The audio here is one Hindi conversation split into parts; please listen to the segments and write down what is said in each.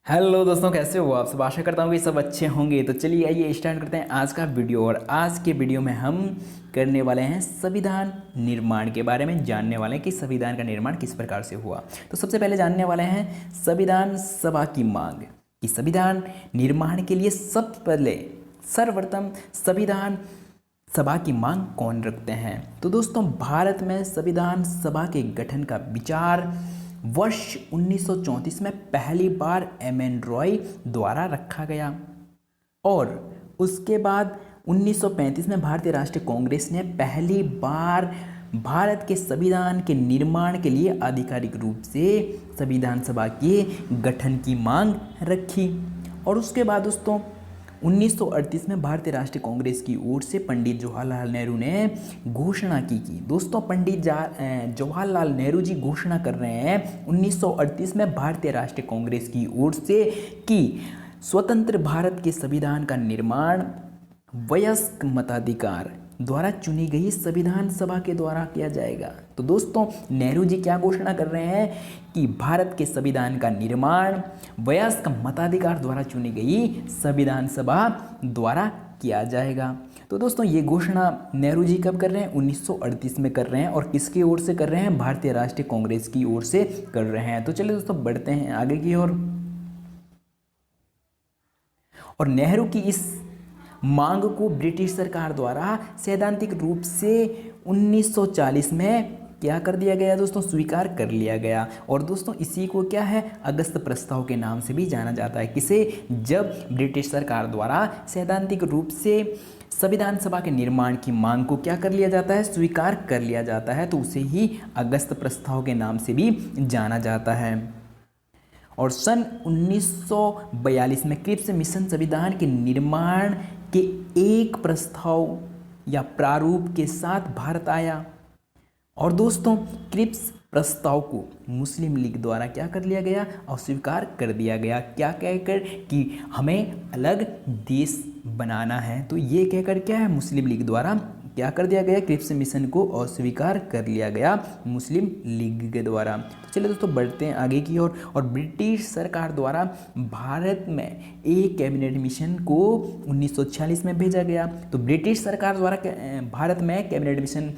हेलो दोस्तों, कैसे हो आप सब। आशा करता हूँ कि सब अच्छे होंगे। तो चलिए आइए स्टार्ट करते हैं आज का वीडियो। और आज के वीडियो में हम करने वाले हैं संविधान निर्माण के बारे में, जानने वाले हैं कि संविधान का निर्माण किस प्रकार से हुआ। तो सबसे पहले जानने वाले हैं संविधान सभा की मांग, कि संविधान निर्माण के लिए सबसे पहले सर्वप्रथम संविधान सभा की मांग कौन रखते हैं। तो दोस्तों, भारत में संविधान सभा के गठन का विचार वर्ष 1934 में पहली बार एम.एन. रॉय द्वारा रखा गया और उसके बाद 1935 में भारतीय राष्ट्रीय कांग्रेस ने पहली बार भारत के संविधान के निर्माण के लिए आधिकारिक रूप से संविधान सभा के गठन की मांग रखी। और उसके बाद दोस्तों 1938 में भारतीय राष्ट्रीय कांग्रेस की ओर से पंडित जवाहरलाल नेहरू ने घोषणा की। दोस्तों, पंडित जवाहरलाल नेहरू जी घोषणा कर रहे हैं 1938 में भारतीय राष्ट्रीय कांग्रेस की ओर से कि स्वतंत्र भारत के संविधान का निर्माण वयस्क मताधिकार द्वारा चुनी गई संविधान सभा के द्वारा किया जाएगा। तो दोस्तों, नेहरू जी क्या घोषणा कर रहे हैं कि भारत के संविधान का निर्माण वयस्क मताधिकार द्वारा चुनी गई संविधान सभा द्वारा किया जाएगा। तो दोस्तों, ये घोषणा नेहरू जी कब कर रहे हैं? 1938 में कर रहे हैं। और किसकी ओर से कर रहे हैं? भारतीय राष्ट्रीय कांग्रेस की ओर से कर रहे हैं। तो चलिए दोस्तों, बढ़ते हैं आगे की ओर। और नेहरू की इस मांग को ब्रिटिश सरकार द्वारा सैद्धांतिक रूप से 1940 में क्या कर दिया गया दोस्तों? स्वीकार कर लिया गया। और दोस्तों, इसी को क्या है? अगस्त प्रस्ताव के नाम से भी जाना जाता है। किसे? जब ब्रिटिश सरकार द्वारा सैद्धांतिक रूप से संविधान सभा के निर्माण की मांग को क्या कर लिया जाता है? स्वीकार कर लिया जाता है। तो उसे ही अगस्त प्रस्ताव के नाम से भी जाना जाता है। और सन 1942 में क्रिप्स मिशन संविधान के निर्माण के एक प्रस्ताव या प्रारूप के साथ भारत आया। और दोस्तों, क्रिप्स प्रस्ताव को मुस्लिम लीग द्वारा क्या कर लिया गया? अस्वीकार कर दिया गया। क्या कहकर? कि हमें अलग देश बनाना है। तो ये कहकर क्या है? मुस्लिम लीग द्वारा क्या कर दिया गया? क्रिप्स मिशन को अस्वीकार कर लिया गया मुस्लिम लीग के द्वारा। तो चलिए दोस्तों, बढ़ते हैं आगे की ओर। और ब्रिटिश सरकार द्वारा भारत में एक कैबिनेट मिशन को 1946 में भेजा गया। तो ब्रिटिश सरकार द्वारा भारत में कैबिनेट मिशन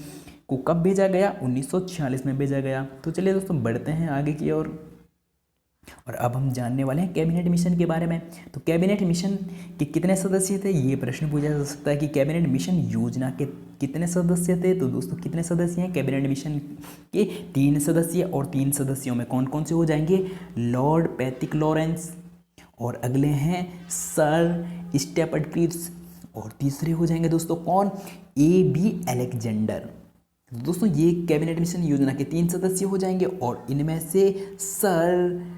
को कब भेजा गया? 1946 में भेजा गया। तो चलिए दोस्तों, बढ़ते हैं आगे की ओर। और अब हम जानने वाले हैं कैबिनेट मिशन के बारे में। तो कैबिनेट मिशन के कितने सदस्य थे? ये प्रश्न पूछा जा सकता है कि कैबिनेट मिशन योजना के कितने सदस्य थे। तो दोस्तों, कितने सदस्य हैं कैबिनेट मिशन के? 3 सदस्य। और 3 सदस्यों में कौन कौन से हो जाएंगे? लॉर्ड पैथिक लॉरेंस, और अगले हैं सर स्टेफर्ड क्रिप्स, और तीसरे हो जाएंगे दोस्तों कौन? A.B. अलेक्जेंडर। दोस्तों, ये कैबिनेट मिशन योजना के 3 सदस्य हो जाएंगे। और इनमें से सर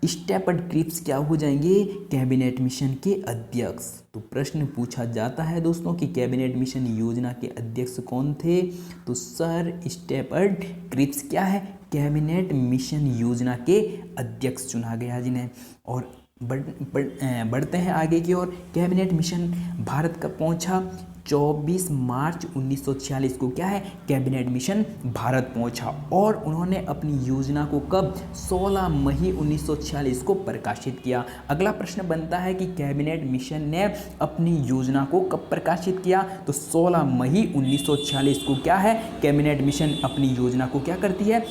स्टेफर्ड क्रिप्स क्या हो जाएंगे? कैबिनेट मिशन के अध्यक्ष। तो प्रश्न पूछा जाता है दोस्तों कि कैबिनेट मिशन योजना के अध्यक्ष कौन थे? तो सर स्टेफर्ड क्रिप्स क्या है? कैबिनेट मिशन योजना के अध्यक्ष चुना गया जिन्हें। और बढ़ते हैं आगे की ओर। कैबिनेट मिशन भारत कब पहुंचा? 24 मार्च 1946 को क्या है? कैबिनेट मिशन भारत पहुंचा। और उन्होंने अपनी योजना को कब? 16 मई 1946 को प्रकाशित किया। अगला प्रश्न बनता है कि कैबिनेट मिशन ने अपनी योजना को कब प्रकाशित किया? तो 16 मई 1946 को क्या है? कैबिनेट मिशन अपनी योजना को क्या करती है?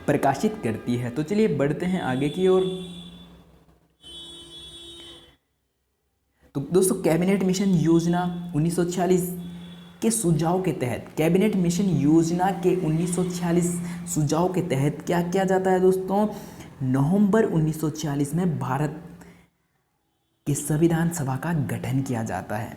प्रकाशित करती है। तो चलिए बढ़ते हैं आगे की ओर। तो दोस्तों, कैबिनेट मिशन योजना 1946 के सुझाव के तहत, कैबिनेट मिशन योजना के 1946 सुझाव के तहत क्या किया जाता है दोस्तों? नवंबर 1946 में भारत के संविधान सभा का गठन किया जाता है।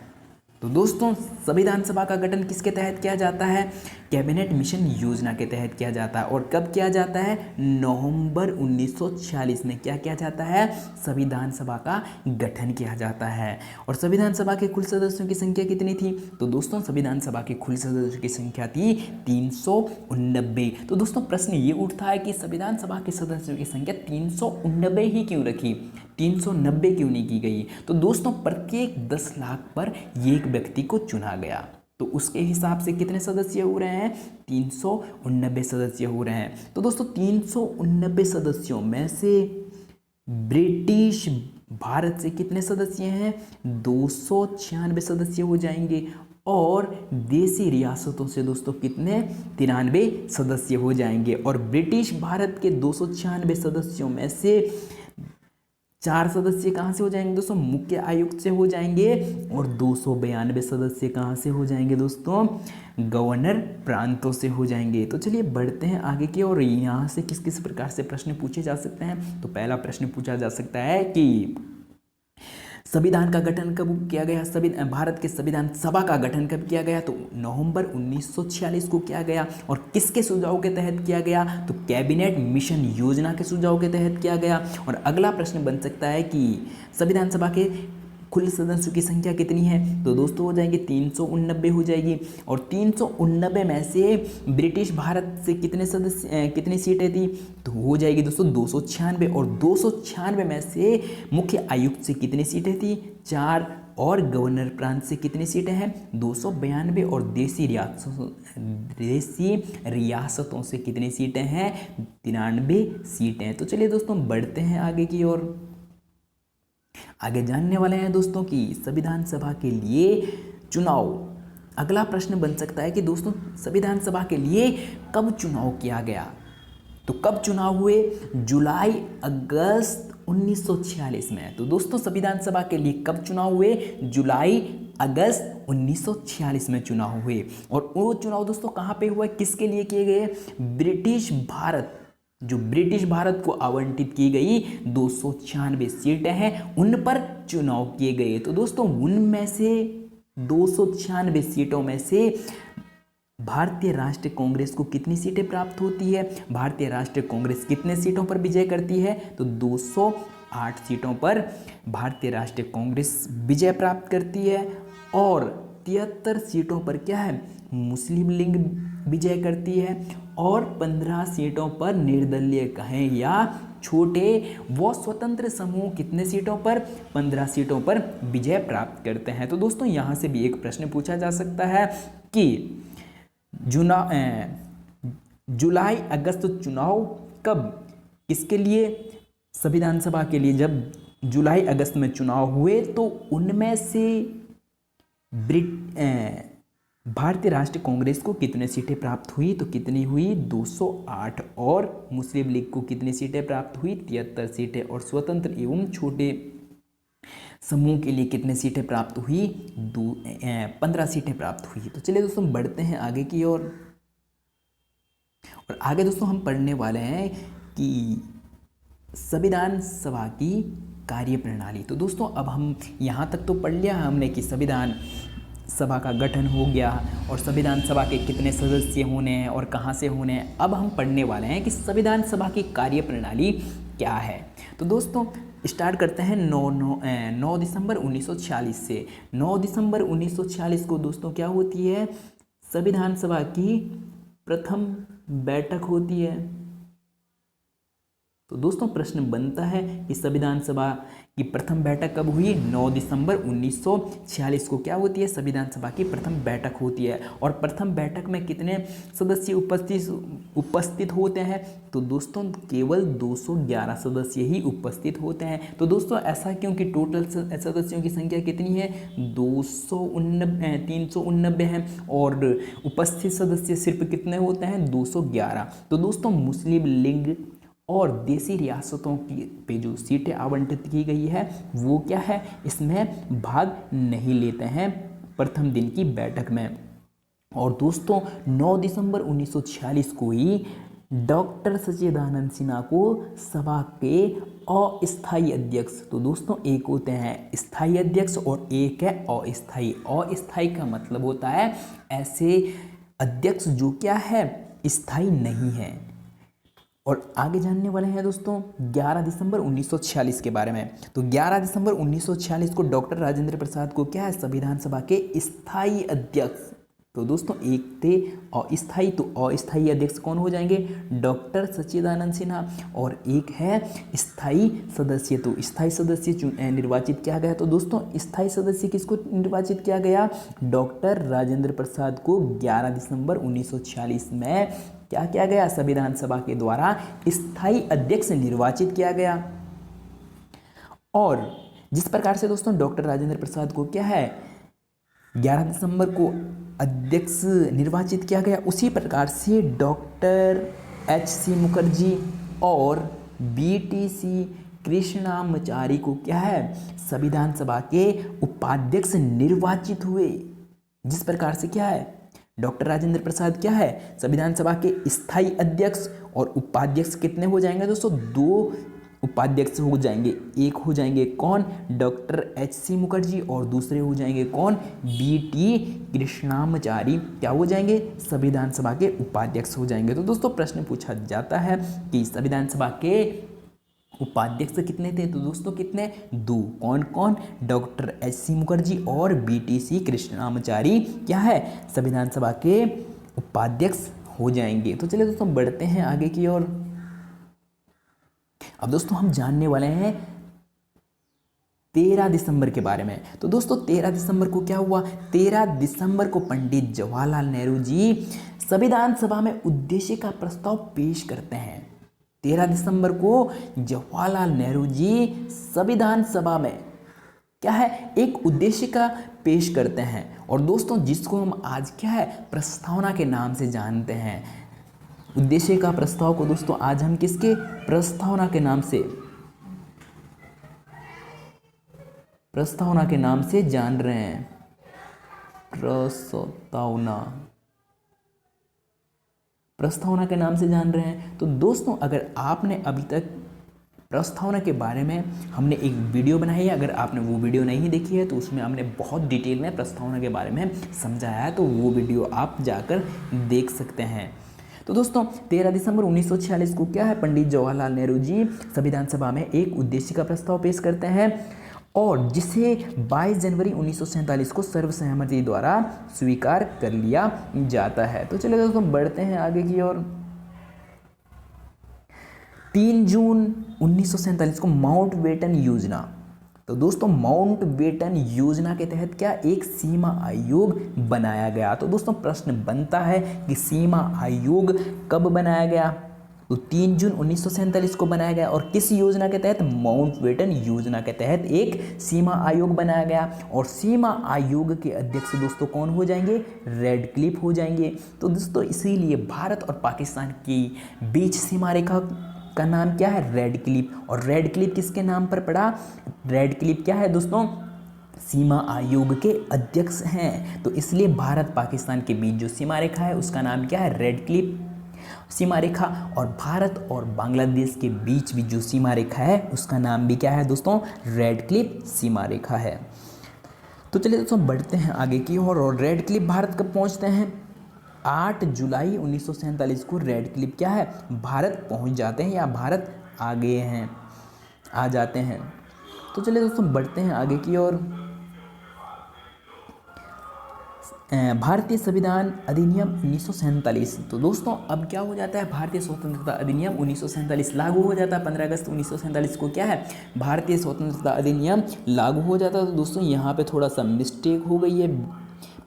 तो दोस्तों, संविधान सभा का गठन किसके तहत किया जाता है? कैबिनेट मिशन योजना के तहत किया जाता है। और कब किया जाता है? नवंबर 1946 में क्या किया जाता है? संविधान सभा का गठन किया जाता है। और संविधान सभा के कुल सदस्यों की संख्या कितनी थी? तो दोस्तों, संविधान सभा के कुल सदस्यों की संख्या थी 389। तो दोस्तों, प्रश्न ये उठता है कि संविधान सभा के सदस्यों की संख्या 389 ही क्यों रखी? 390 क्यों नहीं की गई? तो दोस्तों, प्रत्येक 10 लाख पर एक व्यक्ति को चुना गया। तो उसके हिसाब से कितने सदस्य हो रहे हैं? 389 सदस्य हो रहे हैं। तो दोस्तों, 389 सदस्यों में से ब्रिटिश भारत से कितने सदस्य हैं? 296 सदस्य हो जाएंगे। और देसी रियासतों से दोस्तों कितने? 93 सदस्य हो जाएंगे। और ब्रिटिश भारत के 296 सदस्यों में से 4 सदस्य कहाँ से हो जाएंगे दोस्तों? मुख्य आयुक्त से हो जाएंगे। और 292 सदस्य कहाँ से हो जाएंगे दोस्तों? गवर्नर प्रांतों से हो जाएंगे। तो चलिए बढ़ते हैं आगे की और यहाँ से किस किस प्रकार से प्रश्न पूछे जा सकते हैं। तो पहला प्रश्न पूछा जा सकता है कि संविधान का गठन कब किया गया? भारत के संविधान सभा का गठन कब किया गया? तो नवंबर 1946 को किया गया। और किसके सुझाव के तहत किया गया? तो कैबिनेट मिशन योजना के सुझाव के तहत किया गया। और अगला प्रश्न बन सकता है कि संविधान सभा के कुल सदस्यों की संख्या कितनी है? तो दोस्तों हो जाएंगे 389 हो जाएगी। और 389 में से ब्रिटिश भारत से कितनी सीटें थी? तो हो जाएगी दोस्तों 296। और 296 में से मुख्य आयुक्त से कितनी सीटें थी? 4। और गवर्नर प्रांत से कितनी सीटें हैं? 292। और देसी रियासतों से कितनी सीटें हैं? 93 सीटें। तो चलिए दोस्तों बढ़ते हैं आगे की ओर। आगे जानने वाले हैं दोस्तों कि संविधान सभा के लिए चुनाव। अगला प्रश्न बन सकता है कि दोस्तों संविधान सभा के लिए कब चुनाव किया गया? तो कब चुनाव हुए? जुलाई अगस्त 1946 में। तो दोस्तों संविधान सभा के लिए कब चुनाव हुए? जुलाई अगस्त 1946 में चुनाव हुए। और वो चुनाव दोस्तों कहाँ पे हुआ? किसके लिए किए गए? ब्रिटिश भारत, जो ब्रिटिश भारत को आवंटित की गई 296 सीटें हैं उन पर चुनाव किए गए। तो दोस्तों उनमें से 296 सीटों में से भारतीय राष्ट्रीय कांग्रेस को कितनी सीटें प्राप्त होती है? भारतीय राष्ट्रीय कांग्रेस कितने सीटों पर विजय करती है? तो 208 सीटों पर भारतीय राष्ट्रीय कांग्रेस विजय प्राप्त करती है। और 73 सीटों पर क्या है? मुस्लिम लीग विजय करती है। और 15 सीटों पर निर्दलीय कहें या छोटे व स्वतंत्र समूह कितने सीटों पर? 15 सीटों पर विजय प्राप्त करते हैं। तो दोस्तों यहाँ से भी एक प्रश्न पूछा जा सकता है कि जुलाई अगस्त चुनाव कब किसके लिए? संविधान सभा के लिए जब जुलाई अगस्त में चुनाव हुए तो उनमें से भारतीय राष्ट्रीय कांग्रेस को कितने सीटें प्राप्त हुई? तो कितनी हुई? 208। और मुस्लिम लीग को कितनी सीटें प्राप्त हुई? 73 सीटें। और स्वतंत्र एवं छोटे समूह के लिए कितने सीटें प्राप्त हुई? 15 सीटें प्राप्त हुई। तो चलिए दोस्तों बढ़ते हैं आगे की ओर। और आगे दोस्तों हम पढ़ने वाले हैं कि संविधान सभा की कार्यप्रणाली। तो दोस्तों अब हम यहाँ तक तो पढ़ लिया हमने कि संविधान सभा का गठन हो गया और संविधान सभा के कितने सदस्य होने हैं और कहाँ से होने हैं। अब हम पढ़ने वाले हैं कि संविधान सभा की कार्यप्रणाली क्या है। तो दोस्तों स्टार्ट करते हैं 9 दिसंबर 1946 से। 9 दिसंबर 1946 को दोस्तों क्या होती है? संविधान सभा की प्रथम बैठक होती है। तो दोस्तों प्रश्न बनता है कि संविधान सभा की प्रथम बैठक कब हुई? 9 दिसंबर 1946 को क्या होती है? संविधान सभा की प्रथम बैठक होती है। और प्रथम बैठक में कितने सदस्य उपस्थित होते हैं? तो दोस्तों केवल 211 सदस्य ही उपस्थित होते हैं। तो दोस्तों ऐसा क्योंकि टोटल सदस्यों की संख्या कितनी है? 389 है। और उपस्थित सदस्य सिर्फ कितने होते हैं? 211। तो दोस्तों मुस्लिम लीग और देसी रियासतों की पे जो सीटें आवंटित की गई है वो क्या है? इसमें भाग नहीं लेते हैं प्रथम दिन की बैठक में। और दोस्तों 9 दिसंबर 1946 को ही डॉक्टर सच्चिदानंद सिन्हा को सभा के अस्थायी अध्यक्ष, तो दोस्तों एक होते हैं स्थायी अध्यक्ष और एक है अस्थायी। अस्थायी का मतलब होता है ऐसे अध्यक्ष जो क्या है? स्थायी नहीं है। और आगे जानने वाले हैं दोस्तों 11 दिसंबर 1946 के बारे में। तो 11 दिसंबर 1946 को डॉक्टर राजेंद्र प्रसाद को क्या है? संविधान सभा के स्थायी अध्यक्ष। तो दोस्तों एक थे अस्थायी, तो अस्थायी अध्यक्ष कौन हो जाएंगे? डॉक्टर सच्चिदानंद सिन्हा। और एक है स्थायी सदस्य, तो स्थायी सदस्य निर्वाचित किया गया। तो दोस्तों स्थायी सदस्य किसको निर्वाचित किया गया? डॉक्टर राजेंद्र प्रसाद को 11 दिसंबर 1946 में क्या किया गया? संविधान सभा के द्वारा स्थायी अध्यक्ष निर्वाचित किया गया। और जिस प्रकार से दोस्तों डॉक्टर राजेंद्र प्रसाद को क्या है 11 दिसंबर को अध्यक्ष निर्वाचित किया गया, उसी प्रकार से डॉक्टर एच.सी. मुखर्जी और बी.टी.सी. कृष्णामाचारी को क्या है संविधान सभा के उपाध्यक्ष निर्वाचित हुए। जिस प्रकार से क्या है डॉक्टर राजेंद्र प्रसाद क्या है संविधान सभा के स्थायी अध्यक्ष और उपाध्यक्ष कितने हो जाएंगे दोस्तों, 2 उपाध्यक्ष हो जाएंगे। एक हो जाएंगे कौन डॉक्टर एच.सी. मुखर्जी और दूसरे हो जाएंगे कौन बी.टी. कृष्णामाचारी क्या हो जाएंगे संविधान सभा के उपाध्यक्ष हो जाएंगे। तो दोस्तों प्रश्न पूछा जाता है कि संविधान सभा के उपाध्यक्ष कितने थे, तो दोस्तों कितने 2। कौन कौन डॉक्टर एच.सी. मुखर्जी और बी.टी.सी. कृष्णामाचारी क्या है संविधान सभा के उपाध्यक्ष हो जाएंगे। तो चलिए दोस्तों बढ़ते हैं आगे की ओर। अब दोस्तों हम जानने वाले हैं 13 दिसंबर के बारे में। तो दोस्तों 13 दिसंबर को क्या हुआ, 13 दिसंबर को पंडित जवाहरलाल नेहरू जी संविधान सभा में उद्देश्य का प्रस्ताव पेश करते हैं। 13 दिसंबर को जवाहरलाल नेहरू जी संविधान सभा में क्या है एक उद्देश्य का पेश करते हैं, और दोस्तों जिसको हम आज क्या है प्रस्तावना के नाम से जानते हैं। उद्देश्य का प्रस्ताव को दोस्तों आज हम किसके प्रस्तावना के नाम से जान रहे हैं। प्रस्तावना के नाम से जान रहे हैं। तो दोस्तों अगर आपने अभी तक प्रस्तावना के बारे में हमने एक वीडियो बनाई है, अगर आपने वो वीडियो नहीं देखी है तो उसमें हमने बहुत डिटेल में प्रस्तावना के बारे में समझाया है, तो वो वीडियो आप जाकर देख सकते हैं। तो दोस्तों 13 दिसंबर 1946 को क्या है पंडित जवाहरलाल नेहरू जी संविधान सभा में एक उद्देश्य का प्रस्ताव पेश करते हैं, और जिसे 22 जनवरी 1947 को सर्वसहमति द्वारा स्वीकार कर लिया जाता है। तो चलिए दोस्तों बढ़ते हैं आगे की ओर। 3 जून 1947 को माउंटबेटन योजना। तो दोस्तों माउंटबेटन योजना के तहत क्या एक सीमा आयोग बनाया गया। तो दोस्तों प्रश्न बनता है कि सीमा आयोग कब बनाया गया, तो 3 जून 1947 को बनाया गया, और किस योजना के तहत माउंटबेटन योजना के तहत एक सीमा आयोग बनाया गया, और सीमा आयोग के अध्यक्ष दोस्तों कौन हो जाएंगे रेडक्लिफ हो जाएंगे। तो दोस्तों इसीलिए भारत और पाकिस्तान की बीच सीमा रेखा का नाम क्या है रेडक्लिफ, और रेडक्लिफ किसके नाम पर पड़ा, रेडक्लिफ क्या है दोस्तों सीमा आयोग के अध्यक्ष हैं। तो इसलिए भारत पाकिस्तान के बीच जो सीमा रेखा है उसका नाम क्या है रेडक्लिफ सीमा रेखा, और भारत और बांग्लादेश के बीच भी जो सीमा रेखा है उसका नाम भी क्या है दोस्तों रेडक्लिफ सीमा रेखा है। तो चलिए दोस्तों बढ़ते हैं आगे की ओर, और रेडक्लिफ भारत कब पहुंचते हैं 8 जुलाई 1947 को रेडक्लिफ क्या है भारत पहुंच जाते हैं, या भारत आ जाते हैं। तो चलिए दोस्तों बढ़ते हैं आगे की ओर। भारतीय संविधान अधिनियम 1947। तो दोस्तों अब क्या हो जाता है भारतीय स्वतंत्रता अधिनियम 1947 लागू हो जाता है। 15 अगस्त 1947 को क्या है भारतीय स्वतंत्रता अधिनियम लागू हो जाता है। तो दोस्तों यहाँ पे थोड़ा सा मिस्टेक हो गई है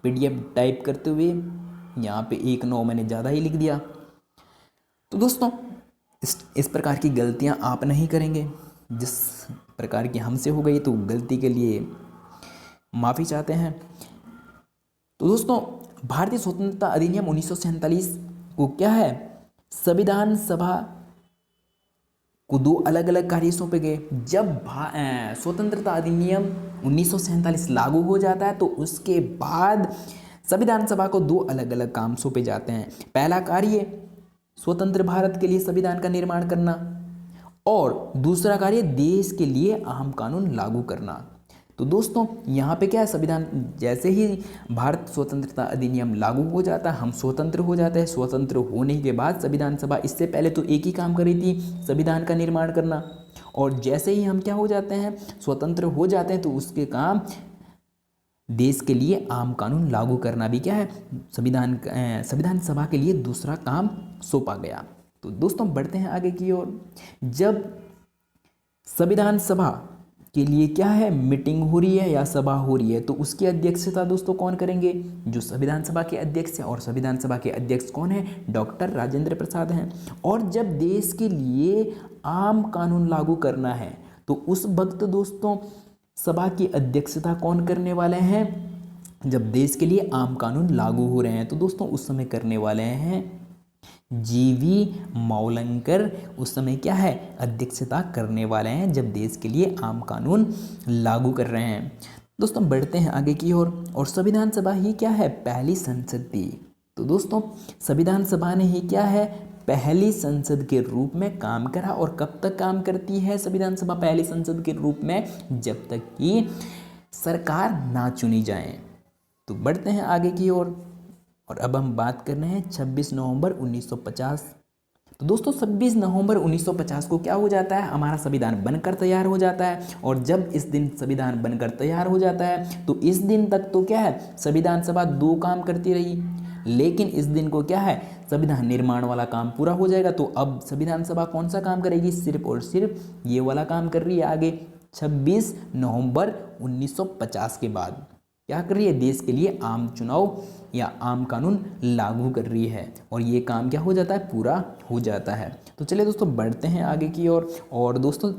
PDF टाइप करते हुए, यहाँ पे 1-9 मैंने ज़्यादा ही लिख दिया। तो दोस्तों इस प्रकार की गलतियाँ आप नहीं करेंगे, जिस प्रकार की हमसे हो गई तो गलती के लिए माफ़ी चाहते हैं। तो दोस्तों भारतीय स्वतंत्रता अधिनियम 1947 को क्या है संविधान सभा को 2 अलग अलग कार्य सौंपे गए। जब स्वतंत्रता अधिनियम 1947 लागू हो जाता है तो उसके बाद संविधान सभा को 2 अलग अलग काम सौंपे जाते हैं। पहला कार्य स्वतंत्र भारत के लिए संविधान का निर्माण करना, और दूसरा कार्य देश के लिए आम कानून लागू करना। तो दोस्तों यहाँ पे क्या है संविधान जैसे ही भारत स्वतंत्रता अधिनियम लागू हो जाता है हम स्वतंत्र हो जाते हैं। स्वतंत्र होने के बाद संविधान सभा इससे पहले तो एक ही काम कर रही थी संविधान का निर्माण करना, और जैसे ही हम क्या हो जाते हैं स्वतंत्र हो जाते हैं तो उसके काम देश के लिए आम कानून लागू करना भी क्या है संविधान सभा के लिए दूसरा काम सौंपा गया। तो दोस्तों बढ़ते हैं आगे की ओर। जब संविधान सभा के लिए क्या है मीटिंग हो रही है या सभा हो रही है तो उसकी अध्यक्षता दोस्तों कौन करेंगे, जो संविधान सभा के अध्यक्ष हैं, और संविधान सभा के अध्यक्ष कौन है डॉक्टर राजेंद्र प्रसाद हैं। और जब देश के लिए आम कानून लागू करना है तो उस वक्त दोस्तों सभा की अध्यक्षता कौन करने वाले हैं? जब देश के लिए आम कानून लागू हो रहे हैं तो दोस्तों उस समय करने वाले हैं जीवी मावलंकर। उस समय क्या है, अध्यक्षता करने वाले हैं जब देश के लिए आम कानून लागू कर रहे हैं। दोस्तों बढ़ते हैं आगे की ओर। और संविधान सभा ही क्या है, पहली संसद थी। तो दोस्तों संविधान सभा ने ही क्या है, पहली संसद के रूप में काम करा। और कब तक काम करती है संविधान सभा पहली संसद के रूप में? जब तक कि सरकार ना चुनी जाए। तो बढ़ते हैं आगे की ओर। और अब हम बात कर रहे हैं 26 नवंबर 1950। तो दोस्तों 26 नवंबर 1950 को क्या हो जाता है, हमारा संविधान बनकर तैयार हो जाता है। और जब इस दिन संविधान बनकर तैयार हो जाता है तो इस दिन तक तो क्या है, संविधान सभा दो काम करती रही। लेकिन इस दिन को क्या है, संविधान निर्माण वाला काम पूरा हो जाएगा। तो अब संविधान सभा कौन सा काम करेगी, सिर्फ और सिर्फ ये वाला काम कर रही है आगे। 26 नवंबर 1950 के बाद क्या कर रही है, देश के लिए आम चुनाव या आम कानून लागू कर रही है। और ये काम क्या हो जाता है, पूरा हो जाता है। तो चलिए दोस्तों बढ़ते हैं आगे की ओर। और दोस्तों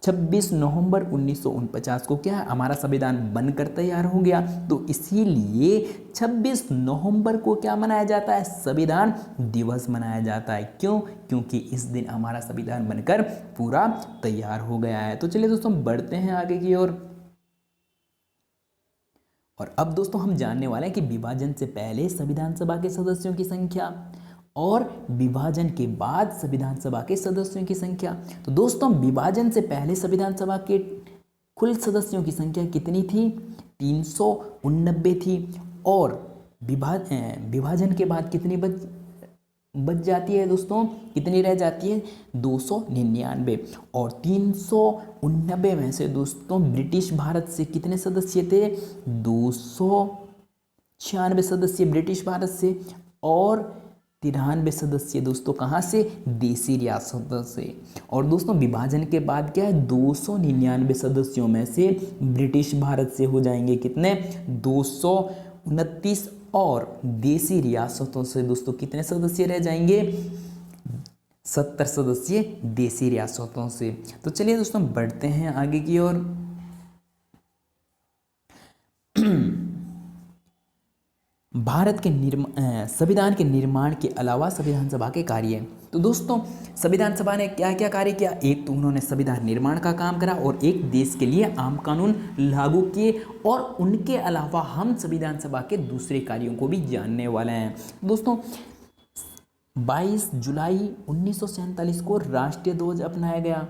26 नवंबर 1949 को क्या है, हमारा संविधान बनकर तैयार हो गया। तो इसीलिए 26 नवंबर को क्या मनाया जाता है, संविधान दिवस मनाया जाता है। क्यों? क्योंकि इस दिन हमारा संविधान बनकर पूरा तैयार हो गया है। तो चलिए दोस्तों बढ़ते हैं आगे की ओर। और अब दोस्तों हम जानने वाले हैं कि विभाजन से पहले संविधान सभा के सदस्यों की संख्या और विभाजन के बाद संविधान सभा के सदस्यों की संख्या। तो दोस्तों विभाजन से पहले संविधान सभा के कुल सदस्यों की संख्या कितनी थी, 389 थी। और विभाजन के बाद कितनी बच जाती है दोस्तों, कितनी रह जाती है, 299। और 389 में से दोस्तों ब्रिटिश भारत से कितने सदस्य थे, 296 सदस्य ब्रिटिश भारत से। और 93 सदस्य दोस्तों कहाँ से, देसी रियासतों से। और दोस्तों विभाजन के बाद क्या है, 299 सदस्यों में से ब्रिटिश भारत से हो जाएंगे कितने, 229। और देसी रियासतों से दोस्तों कितने सदस्य रह जाएंगे, 70 सदस्य देसी रियासतों से। तो चलिए दोस्तों बढ़ते हैं आगे की ओर। भारत के संविधान के निर्माण के अलावा संविधान सभा के कार्य। तो दोस्तों संविधान सभा ने क्या क्या कार्य किया, एक तो उन्होंने संविधान निर्माण का काम करा और एक देश के लिए आम कानून लागू किए। और उनके अलावा हम संविधान सभा के दूसरे कार्यों को भी जानने वाले हैं। दोस्तों 22 जुलाई 1947 को राष्ट्रीय ध्वज अपनाया गया,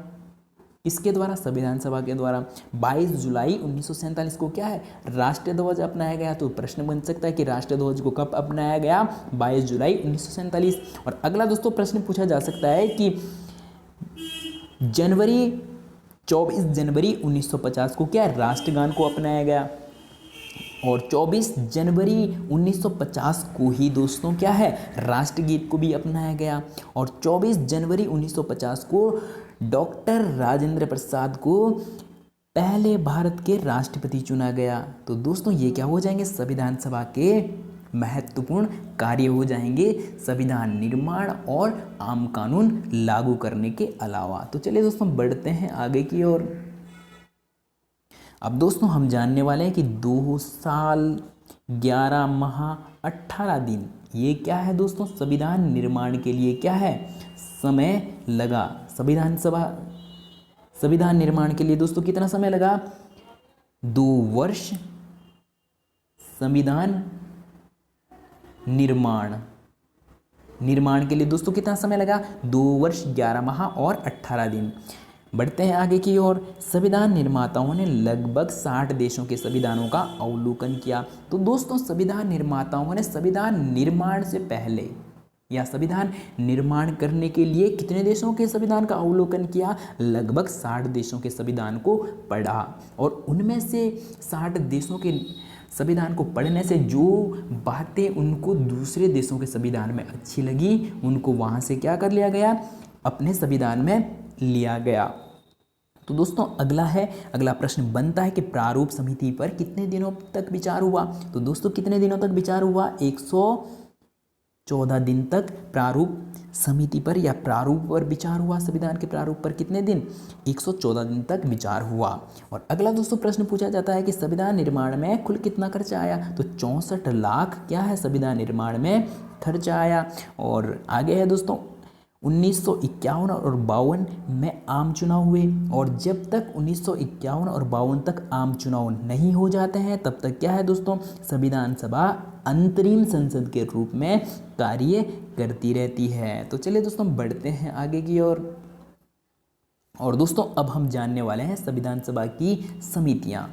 इसके द्वारा, संविधान सभा के द्वारा। 22 जुलाई 1947 को क्या है, राष्ट्रीय ध्वज अपनाया गया। तो प्रश्न बन सकता है कि राष्ट्रीय ध्वज को कब अपनाया गया, 22 जुलाई 1947। और अगला दोस्तों प्रश्न पूछा जा सकता है कि 24 जनवरी 1950 को क्या है, राष्ट्रगान को अपनाया गया। और 24 जनवरी 1950 को ही दोस्तों क्या है, राष्ट्रगीत को भी अपनाया गया। और 24 जनवरी 1950 को डॉक्टर राजेंद्र प्रसाद को पहले भारत के राष्ट्रपति चुना गया। तो दोस्तों ये क्या हो जाएंगे, संविधान सभा के महत्वपूर्ण कार्य हो जाएंगे, संविधान निर्माण और आम कानून लागू करने के अलावा। तो चलिए दोस्तों बढ़ते हैं आगे की ओर। अब दोस्तों हम जानने वाले हैं कि 2 साल 11 माह 18 दिन, ये क्या है दोस्तों, संविधान निर्माण के लिए क्या है, समय लगा। संविधान निर्माण के लिए दोस्तों कितना समय लगा, 2 वर्ष। संविधान निर्माण के लिए दोस्तों कितना समय लगा, 2 वर्ष 11 माह और 18 दिन। बढ़ते हैं आगे की ओर। संविधान निर्माताओं ने लगभग 60 देशों के संविधानों का अवलोकन किया। तो दोस्तों संविधान निर्माताओं ने संविधान निर्माण से पहले या संविधान निर्माण करने के लिए कितने देशों के संविधान का अवलोकन किया, लगभग 60 देशों के संविधान को पढ़ा। और उनमें से 60 देशों के संविधान को पढ़ने से जो बातें उनको दूसरे देशों के संविधान में अच्छी लगी, उनको वहाँ से क्या कर लिया गया, अपने संविधान में लिया गया। तो दोस्तों अगला प्रश्न बनता है कि प्रारूप समिति पर कितने दिनों तक विचार हुआ। तो दोस्तों कितने दिनों तक विचार हुआ, 14 दिन तक प्रारूप समिति पर या प्रारूप पर विचार हुआ। संविधान के प्रारूप पर कितने दिन? 114 दिन तक विचार हुआ। और अगला दोस्तों प्रश्न पूछा जाता है कि संविधान निर्माण में कुल कितना खर्चा आया? तो 64 लाख क्या है संविधान निर्माण में खर्चा आया। और आगे है दोस्तों 1951 और 52 में आम चुनाव हुए, और जब तक 1951 और 52 तक आम चुनाव नहीं हो जाते हैं तब तक क्या है दोस्तों, संविधान सभा अंतरिम संसद के रूप में कार्य करती रहती है। तो चलिए दोस्तों बढ़ते हैं आगे की ओर। और दोस्तों अब हम जानने वाले हैं संविधान सभा की समितियां।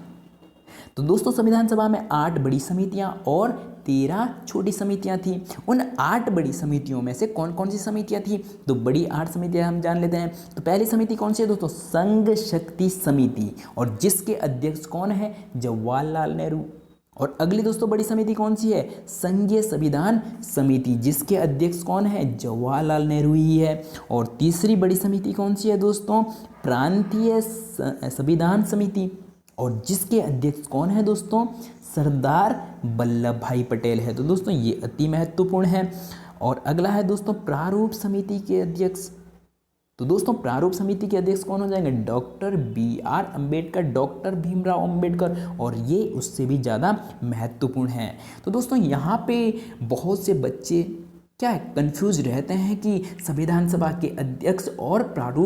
तो दोस्तों संविधान सभा में 8 बड़ी समितियां और 13 छोटी समितियां थी। उन 8 बड़ी समितियों में से कौन कौन सी समितियां थी? तो बड़ी 8 समितियां हम जान लेते हैं। तो पहली समिति कौन सी है दोस्तों? संघ शक्ति समिति, और जिसके अध्यक्ष कौन है? जवाहरलाल नेहरू। और अगली दोस्तों बड़ी समिति कौन सी है? संघीय संविधान समिति, जिसके अध्यक्ष कौन है? जवाहरलाल नेहरू ही है। और तीसरी बड़ी समिति कौन सी है दोस्तों? प्रांतीय संविधान समिति, और जिसके अध्यक्ष कौन है दोस्तों? सरदार वल्लभ भाई पटेल है। तो दोस्तों ये अति महत्वपूर्ण है। और अगला है दोस्तों प्रारूप समिति के अध्यक्ष। तो दोस्तों प्रारूप समिति के अध्यक्ष कौन हो जाएंगे? Doctor BR Ambedkar, doctor Bhimrao Ambedkar, और ये उससे भी ज़्यादा महत्वपूर्ण है। तो दोस्तों यहाँ पे बहुत से बच्चे क्या है कंफ्यूज रहते हैं कि संविधान सभा के अध्यक्ष और प्रारूप